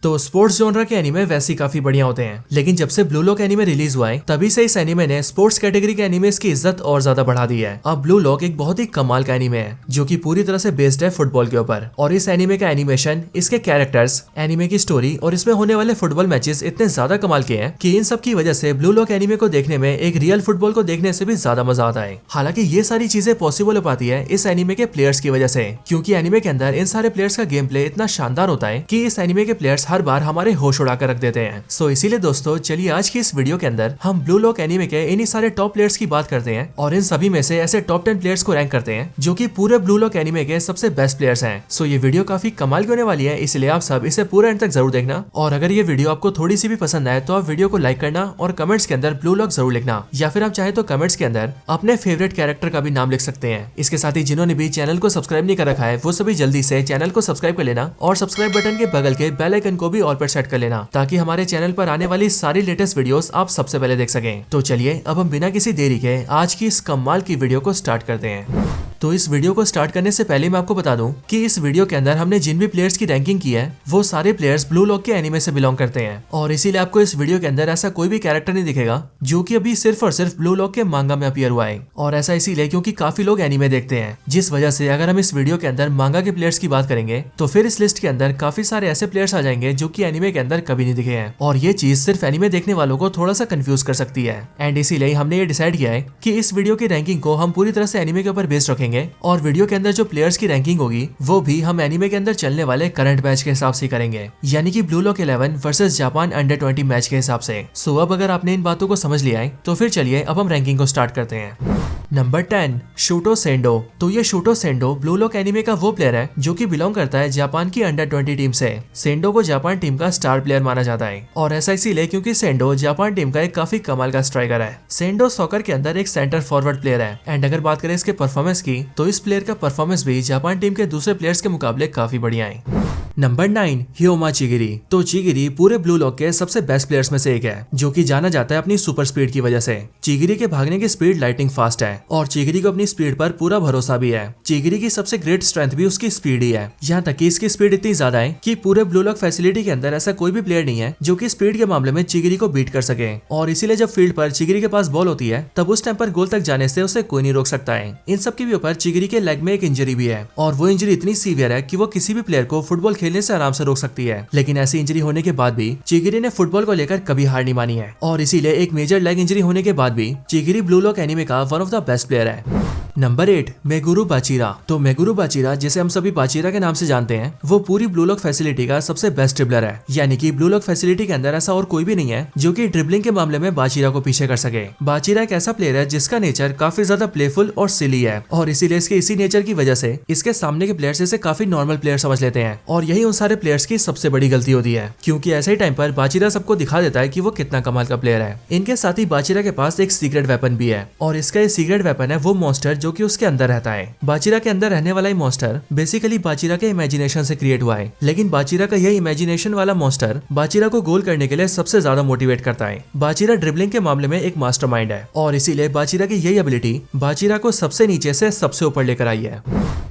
तो sports genre के anime वैसे काफी बढ़िया होते हैं, लेकिन जब से ब्लू लॉक एनीमे रिलीज हुआ है तभी से इस एनीमे ने स्पोर्ट्स कैटेगरी के एनीमेस की इज्जत और ज्यादा बढ़ा दी है। अब ब्लू लॉक एक बहुत ही कमाल का एनीमे है जो कि पूरी तरह से बेस्ड है फुटबॉल के ऊपर। और इस एनीमे का एनिमेशन, इसके कैरेक्टर्स, एनीमे की स्टोरी और इसमें होने वाले फुटबॉल मैचेस इतने ज्यादा कमाल के हैं कि इन सब की वजह से ब्लू लॉक एनीमे को देखने में एक रियल फुटबॉल को देखने से भी ज्यादा मजा आता है। हालांकि ये सारी चीजें पॉसिबल हो पाती है इस एनीमे के प्लेयर्स की वजह से, क्योंकि एनीमे के अंदर इन सारे प्लेयर्स का गेम प्ले इतना शानदार होता है कि इस एनीमे के प्लेयर्स हर बार हमारे होश उड़ा कर रख देते हैं। सो इसीलिए दोस्तों चलिए आज की इस वीडियो के अंदर हम ब्लू लॉक एनीमे के इन्हीं सारे टॉप प्लेयर्स की बात करते हैं और इन सभी में से ऐसे टॉप 10 प्लेयर्स को रैंक करते हैं जो कि पूरे ब्लू लॉक एनीमे के सबसे बेस्ट प्लेयर्स हैं। सो ये वीडियो काफी कमाल की होने वाली है, इसलिए आप सब इसे पूरा एंड तक जरूर देखना। और अगर ये वीडियो आपको थोड़ी सी भी पसंद आए तो आप वीडियो को लाइक करना और कमेंट्स के अंदर ब्लू लॉक जरूर लिखना, या फिर आप चाहे तो कमेंट्स के अंदर अपने फेवरेट कैरेक्टर का भी नाम लिख सकते हैं। इसके साथ ही जिन्होंने भी चैनल को सब्सक्राइब नहीं कर रखा है वो सभी जल्दी से चैनल को सब्सक्राइब कर लेना और सब्सक्राइब बटन के बगल के बेल आइकन को भी ऑल पर सेट कर लेना, ताकि हमारे चैनल पर आने वाली सारी लेटेस्ट वीडियोस आप सबसे पहले देख सकें। तो चलिए अब हम बिना किसी देरी के आज की इस कमाल की वीडियो को स्टार्ट करते हैं। तो इस वीडियो को स्टार्ट करने से पहले मैं आपको बता दूं कि इस वीडियो के अंदर हमने जिन भी प्लेयर्स की रैंकिंग की है वो सारे प्लेयर्स ब्लू लॉक के एनीमे से बिलोंग करते हैं, और इसीलिए आपको इस वीडियो के अंदर ऐसा कोई भी कैरेक्टर नहीं दिखेगा जो कि अभी सिर्फ और सिर्फ ब्लू लॉक के मांगा में अपीयर हुआ है। और ऐसा इसीलिए क्योंकि काफी लोग एनीमे देखते हैं, जिस वजह से अगर हम इस वीडियो के अंदर मांगा के प्लेयर्स की बात करेंगे तो फिर इस लिस्ट के अंदर काफी सारे ऐसे प्लेयर्स आ जाएंगे जो कि एनीमे के अंदर कभी नहीं दिखे हैं, और ये चीज सिर्फ एनीमे देखने वालों को थोड़ा सा कंफ्यूज कर सकती है। एंड इसीलिए हमने ये डिसाइड किया है कि इस वीडियो की रैंकिंग को हम पूरी तरह से एनीमे के ऊपर बेस्ड रखेंगे, और वीडियो के अंदर जो प्लेयर्स की रैंकिंग होगी वो भी हम एनीमे के अंदर चलने वाले करंट मैच के हिसाब से करेंगे, यानी कि blue lock 11 versus Japan under 20 match के हिसाब से। सो अब अगर आपने इन बातों को समझ लिया है तो फिर चलिए अब हम रैंकिंग को स्टार्ट करते हैं। नंबर 10 शूटो सेंडो। तो ये शूटो सेंडो ब्लू लॉक एनीमे का वो प्लेयर है जो कि बिलोंग करता है जापान की अंडर 20 टीम से। सेंडो को जापान टीम का स्टार प्लेयर माना जाता है, और ऐसा इसीलिए क्योंकि सेंडो जापान टीम का एक काफी कमाल का स्ट्राइकर है। सेंडो सॉकर के अंदर एक सेंटर फॉरवर्ड प्लेयर है, एंड अगर बात करें इसके परफॉर्मेंस की तो इस प्लेयर का परफॉर्मेंस भी जापान टीम के दूसरे प्लेयर्स के मुकाबले काफी बढ़िया है। नंबर 9 हियोमा चिगिरी। तो चिगिरी पूरे ब्लू लॉक के सबसे बेस्ट प्लेयर्स में से एक है, जो कि जाना जाता है अपनी सुपर स्पीड की वजह से। चिगिरी के भागने की स्पीड लाइटिंग फास्ट है, और चिगिरी को अपनी स्पीड पर पूरा भरोसा भी है। चिगिरी की सबसे ग्रेट स्ट्रेंथ भी उसकी स्पीड ही है, यहाँ तक कि इसकी स्पीड इतनी ज्यादा है कि पूरे ब्लू लॉक फैसिलिटी के अंदर ऐसा कोई भी प्लेयर नहीं है जो कि स्पीड के मामले में चिगिरी को बीट कर सके। और इसीलिए जब फील्ड पर चिगिरी के पास बॉल होती है तब उस टाइम पर गोल तक जाने से उसे कोई नहीं रोक सकता है। इन सब के भी ऊपर चिगिरी के लेग में एक इंजरी भी है, और वो इंजरी इतनी सीवियर है कि वो किसी भी प्लेयर को फुटबॉल खेलने से आराम से रोक सकती है। लेकिन ऐसी इंजरी होने के बाद भी चिगिरी ने फुटबॉल को लेकर कभी हार नहीं मानी है, और इसीलिए एक मेजर लेग इंजरी होने के बाद भी चिगिरी ब्लू लॉक एनीमे का one of the best player है। नंबर 8 मेगुरु बाचिरा। तो मेगुरु बाचिरा, जिसे हम सभी बाचिरा के नाम से जानते हैं, वो पूरी ब्लू लॉक फैसिलिटी का सबसे बेस्ट ड्रिबलर है, यानी कि ब्लू लॉक फैसिलिटी के अंदर ऐसा और कोई भी नहीं है जो कि ड्रिबलिंग के मामले में बाचिरा को पीछे कर सके। बाचिरा एक ऐसा प्लेयर है जिसका नेचर काफी ज्यादा प्लेफुल और सिली है, और इसीलिए इसके इसी नेचर की वजह से इसके सामने के प्लेयर्स इसे काफी नॉर्मल प्लेयर समझ लेते हैं, और यही उन सारे प्लेयर्स की सबसे बड़ी गलती होती है, क्योंकि ऐसे ही टाइम पर बाचिरा सबको दिखा देता है कि वो कितना कमाल का प्लेयर है। इनके साथ ही बाचिरा के पास एक सीक्रेट वेपन भी है, और इसका ये सीक्रेट वेपन है वो मॉन्स्टर जो कि उसके अंदर रहता है। बाचिरा के अंदर रहने वाला ये मॉन्स्टर बेसिकली बाचिरा के इमेजिनेशन से क्रिएट हुआ है, लेकिन बाचिरा का यह इमेजिनेशन वाला मॉन्स्टर बाचिरा को गोल करने के लिए सबसे ज्यादा मोटिवेट करता है। बाचिरा ड्रिबलिंग के मामले में एक मास्टरमाइंड है, और इसीलिए बाचिरा की यही एबिलिटी बाचिरा को सबसे नीचे से सबसे ऊपर लेकर आई है।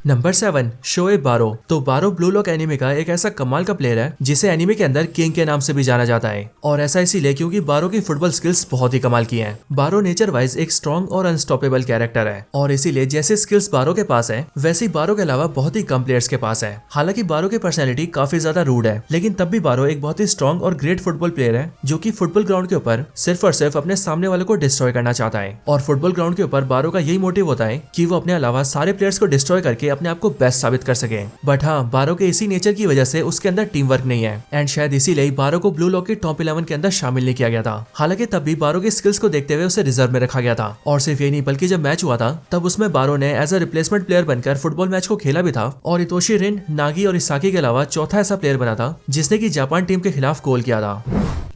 नंबर 7 शोएब बारो। तो बारो ब्लू लॉक एनीमे का एक ऐसा कमाल का प्लेयर है जिसे एनीमे के अंदर किंग के नाम से भी जाना जाता है, और ऐसा इसीलिए क्योंकि बारो की फुटबॉल स्किल्स बहुत ही कमाल की हैं। बारो नेचर वाइज एक स्ट्रॉन्ग और अनस्टॉपेबल कैरेक्टर है, और इसीलिए जैसे स्किल्स बारो के पास है वैसे ही बारो के अलावा बहुत ही कम प्लेयर्स के पास है। हालांकि बारो की पर्सनैलिटी काफी ज्यादा रूड है, लेकिन तब भी बारो एक बहुत ही स्ट्रॉन्ग और ग्रेट फुटबॉल प्लेयर है जो कि फुटबॉल ग्राउंड के ऊपर सिर्फ और सिर्फ अपने सामने वाले को डिस्ट्रॉय करना चाहता है। और फुटबॉल ग्राउंड के ऊपर बारो का यही मोटिव होता है कि वो अपने अलावा सारे प्लेयर्स को डिस्ट्रॉय करके अपने आप को बेस्ट साबित कर सके। बट हाँ, बारो के इसी नेचर की वजह से उसके अंदर टीम वर्क नहीं है, एंड शायद इसीलिए बारो को ब्लू लॉक के टॉप 11 के अंदर शामिल नहीं किया गया था। हालांकि तब भी बारो की स्किल्स को देखते हुए उसे रिजर्व में रखा गया था, और सिर्फ ये नहीं बल्कि जब मैच हुआ था तब उसमें बारो ने एज अ रिप्लेसमेंट प्लेयर बनकर फुटबॉल मैच को खेला भी था, और इतोशी रिन, नागी और इसाकी के अलावा चौथा ऐसा प्लेयर बना था जिसने की जापान टीम के खिलाफ गोल किया था।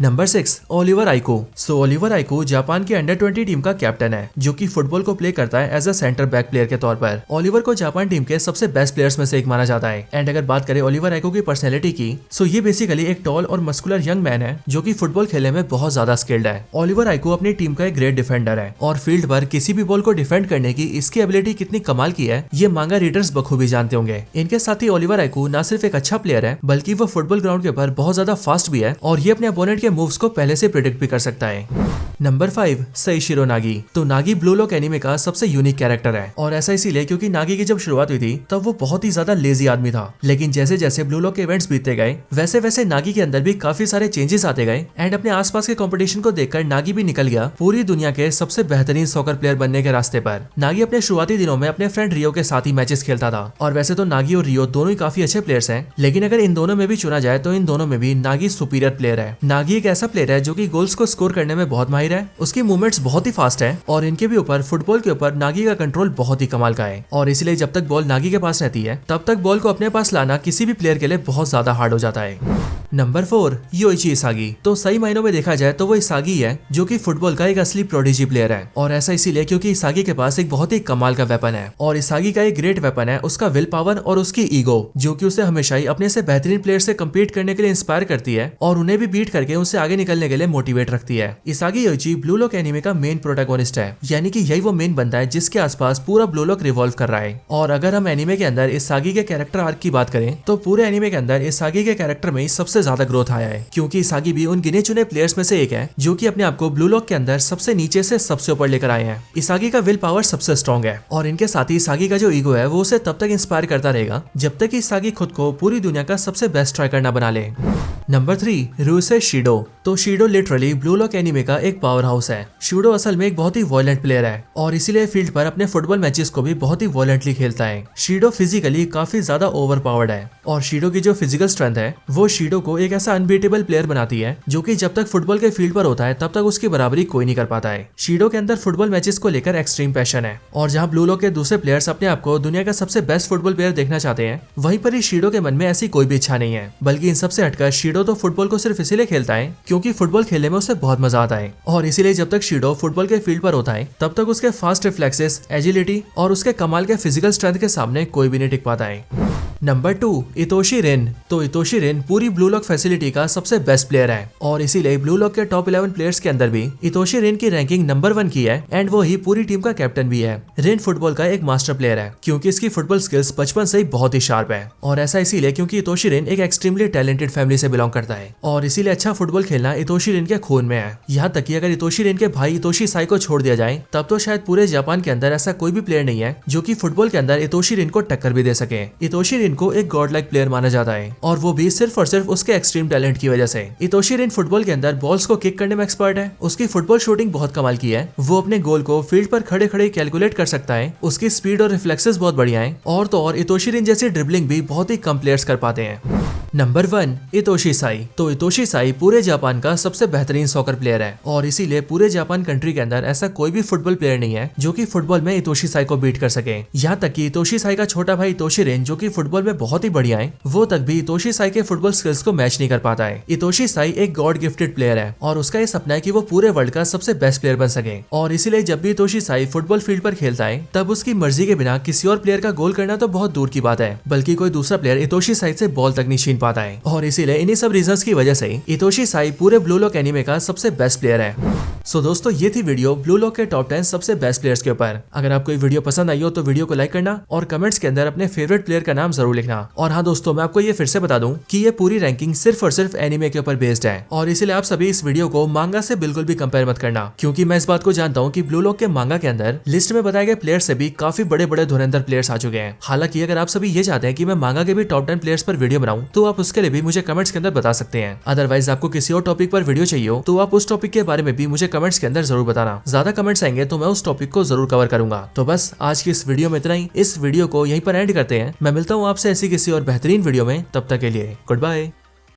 Number 6 Oliver Aiko. Oliver Aiko Japan की अंडर 20 टीम का कैप्टन है जो कि फुटबॉल को प्ले करता है as a center back player के तौर पर। ओलिवर को जापान टीम के सबसे बेस्ट प्लेयर्स में से एक माना जाता है। एंड अगर बात करें ओलिवर आइको की पर्सनैलिटी की, सो ये बेसिकली एक टॉल और मस्कुलर यंग मैन है जो कि फुटबॉल खेलने में बहुत ज्यादा स्किल्ड है। ओलिवर आइको अपनी टीम का एक ग्रेट डिफेंडर है और फील्ड पर किसी भी बॉल को डिफेंड करने की इसकी एबिलिटी कितनी कमाल की है ये मांगा रीडर्स बखूबी जानते होंगे। इनके साथ ही ओलिवर आइको न सिर्फ एक अच्छा प्लेयर है बल्कि वो फुटबॉल ग्राउंड के ऊपर बहुत ज्यादा फास्ट भी है और ये अपने अपोनेंट के मूव्स को पहले से प्रेडिक्ट भी कर सकता है। नंबर 5 सेइशिरो नागी। तो नागी ब्लू लॉक एनीमे का सबसे यूनिक कैरेक्टर है और ऐसा इसीलिए क्योंकि नागी की जब शुरुआत हुई थी तब वो बहुत ही ज्यादा लेजी आदमी था, लेकिन जैसे जैसे ब्लू लॉक के इवेंट्स बीतते गए वैसे वैसे नागी के अंदर भी काफी सारे चेंजेस आते गए एंड अपने आसपास के कंपटीशन को देखकर नागी भी निकल गया पूरी दुनिया के सबसे बेहतरीन सॉकर प्लेयर बनने के रास्ते पर। नागी अपने शुरुआती दिनों में अपने फ्रेंड रियो के साथ ही मैचेस खेलता था और वैसे तो नागी और रियो दोनों ही काफी अच्छे प्लेयर्स हैं, लेकिन अगर इन दोनों में भी चुना जाए तो इन दोनों में भी नागी सुपीरियर प्लेयर है। नागी एक ऐसा प्लेयर है जो कि गोल्स को स्कोर करने में बहुत माहिर है, उसकी मूवमेंट्स बहुत ही फास्ट है और इनके भी ऊपर फुटबॉल के ऊपर नागी का कंट्रोल बहुत ही कमाल का है और इसलिए जब तक बॉल नागी के पास रहती है तब तक बॉल को अपने पास लाना किसी भी प्लेयर के लिए बहुत ज्यादा हार्ड हो जाता है। Number 4 Yoichi इसागी। तो सही मायनों में देखा जाए तो वो इसागी है जो कि फुटबॉल का एक असली प्रोडिजी प्लेयर है और ऐसा इसीलिए क्योंकि इसागी के पास एक बहुत ही कमाल का वेपन है और इसागी का एक ग्रेट वेपन है उसका विल पावर और उसकी ईगो जो कि उसे हमेशा ही अपने से बेहतरीन प्लेयर से कम्पीट करने के लिए इंस्पायर करती है और उन्हें भी बीट करके उनसे आगे निकलने के लिए मोटिवेट रखती है। इसागी योइची ब्लू लॉक एनीमे का मेन प्रोटैगोनिस्ट है, यानी कि यही वो मेन बंदा है जिसके आसपास पूरा ब्लू लॉक रिवॉल्व कर रहा है। और अगर हम एनीमे के अंदर इसागी के कैरेक्टर आर्क की बात करें तो पूरे एनीमे के अंदर इसागी के कैरेक्टर में ही सबसे ज्यादा ग्रोथ आया है क्योंकि इसागी भी उन गिने चुने प्लेयर्स में से एक है जो कि अपने आप को ब्लू लॉक के अंदर सबसे नीचे से सबसे ऊपर लेकर आए हैं। इसागी का विल पावर सबसे स्ट्रॉन्ग है और इनके साथ ही इसागी का जो ईगो है वो उसे तब तक इंस्पायर करता रहेगा जब तक कि इसागी खुद को पूरी दुनिया का सबसे बेस्ट स्ट्राइकर ना बना ले। नंबर 3 रूसे शीडो। तो शीडो लिटरली ब्लू लॉक एनीमे का एक पावर हाउस है। शीडो असल में एक बहुत ही वायलेंट प्लेयर है और इसीलिए फील्ड पर अपने फुटबॉल मैचेस को भी बहुत ही वायलेंटली खेलता है। शीडो फिजिकली काफी ज्यादा ओवर पावर्ड है और शीडो की जो फिजिकल स्ट्रेंथ है वो शीडो को एक ऐसा अनबीटेबल प्लेयर बनाती है जो कि जब तक फुटबॉल के फील्ड पर होता है तब तक उसकी बराबरी कोई नहीं कर पाता है। शीडो के अंदर फुटबॉल मैचेस को लेकर एक्सट्रीम पैशन है और जहां ब्लू लॉक के दूसरे प्लेयर्स अपने आप को दुनिया का सबसे बेस्ट फुटबॉल प्लेयर देखना चाहते हैं, वहीं पर ही शीडो के मन में ऐसी कोई भी इच्छा नहीं है, बल्कि इन सबसे हटकर शीडो तो फुटबॉल को सिर्फ इसीलिए खेलता है क्योंकि फुटबॉल खेलने में उसे बहुत मजा आता है और इसीलिए जब तक शीडो फुटबॉल के फील्ड पर होता है तब तक उसके फास्ट रिफ्लेक्सेस, एजिलिटी और उसके कमाल के फिजिकल स्ट्रेंथ के सामने कोई भी नहीं टिक पाता है। Number 2 Itoshi Rin. तो इतोशी रेन पूरी ब्लू लॉक फैसिलिटी का सबसे बेस्ट प्लेयर है और इसीलिए ब्लू लॉक के टॉप 11 प्लेयर्स के अंदर भी इतोशी रेन की रैंकिंग नंबर 1 की है एंड वो ही पूरी टीम का कैप्टन भी है। रेन फुटबॉल का एक मास्टर प्लेयर है क्योंकि इसकी फुटबॉल स्किल्स बचपन से ही बहुत ही शार्प है और ऐसा इसीलिए क्योंकि इतोशी रेन एक एक्सट्रीमली टैलेंटेड फैमिली से बिलोंग करता है और इसीलिए अच्छा फुटबॉल खेलना इतोशी रेन के खून में है। यहाँ तक कि अगर इतोशी रेन के भाई इतोशी साई को छोड़ दिया जाए तब तो शायद पूरे जापान के अंदर ऐसा कोई भी प्लेयर नहीं है जो कि फुटबॉल के अंदर इतोशी रेन को टक्कर भी दे सके। इतोशी रेन को एक गॉड लाइक प्लेयर माना जाता है और वो भी सिर्फ और सिर्फ उसके एक्सट्रीम टैलेंट की वजह से। इतोशी रेन फुटबॉल के अंदर बॉल्स को किक करने में एक्सपर्ट है, उसकी फुटबॉल शूटिंग बहुत कमाल की है, वो अपने गोल को फील्ड पर खड़े खड़े कैलकुलेट कर सकता है, उसकी स्पीड और रिफ्लेक्सेस बहुत बढ़िया है और तो और इतोशी रेन जैसी ड्रिबलिंग भी बहुत ही कम प्लेयर्स कर पाते हैं। नंबर 1 इतोशी साई। तो इतोशी साई पूरे जापान का सबसे बेहतरीन सॉकर प्लेयर है और इसीलिए पूरे जापान कंट्री के अंदर ऐसा कोई भी फुटबॉल प्लेयर नहीं है जो कि फुटबॉल में इतोशी साई को बीट कर सके। यहाँ तक कि इतोशी साई का छोटा भाई इतोशी रेन जो कि फुटबॉल में बहुत ही बढ़िया है, वो तक भी इतोशी साई के फुटबॉल स्किल्स को मैच नहीं कर पाता है। इतोशी साई एक गॉड गिफ्टेड प्लेयर है और उसका ये सपना है कि वो पूरे वर्ल्ड का सबसे बेस्ट प्लेयर बन सके और इसीलिए जब भी इतोशी साई फुटबॉल फील्ड पर खेलता है तब उसकी मर्जी के बिना किसी और प्लेयर का गोल करना तो बहुत दूर की बात है, बल्कि कोई दूसरा प्लेयर इतोशी साई से बॉल तक नहीं छीन पाता है और इसीलिए इन्हीं सब रीजंस की वजह से इतोशी साई पूरे ब्लू लॉक एनीमे का सबसे बेस्ट प्लेयर है। सो दोस्तों ये थी वीडियो ब्लू लॉक के टॉप 10 सबसे बेस्ट प्लेयर्स के ऊपर। अगर आपको ये वीडियो पसंद आई हो तो वीडियो को लाइक करना और कमेंट्स के अंदर अपने फेवरेट प्लेयर का नाम जरूर लिखना। और हाँ दोस्तों, मैं आपको ये फिर से बता दूं कि ये पूरी रैंकिंग सिर्फ और सिर्फ एनीमे के ऊपर बेस्ड है और इसीलिए आप सभी इस वीडियो को मांगा से बिल्कुल भी कंपेयर मत करना, क्योंकि मैं इस बात को जानता हूँ कि ब्लू लॉक के मांगा के अंदर लिस्ट में बताए गए प्लेयर से भी काफी बड़े बड़े धुरंधर प्लेयर्स आ चुके हैं। हालांकि अगर आप सभी ये चाहते हैं कि मैं मांगा के भी टॉप 10 प्लेयर्स पर वीडियो बनाऊं तो आप उसके लिए भी मुझे कमेंट्स के अंदर बता सकते हैं। अदरवाइज आपको किसी और टॉपिक पर वीडियो चाहिए हो तो आप उस टॉपिक के बारे में भी मुझे कमेंट्स के अंदर जरूर बताना। ज्यादा कमेंट्स आएंगे तो मैं उस टॉपिक को जरूर कवर करूंगा। तो बस आज की इस वीडियो में इतना ही। इस वीडियो को यहीं पर एंड करते हैं। मैं मिलता हूँ आपसे ऐसी किसी और बेहतरीन वीडियो में, तब तक के लिए गुड बाय।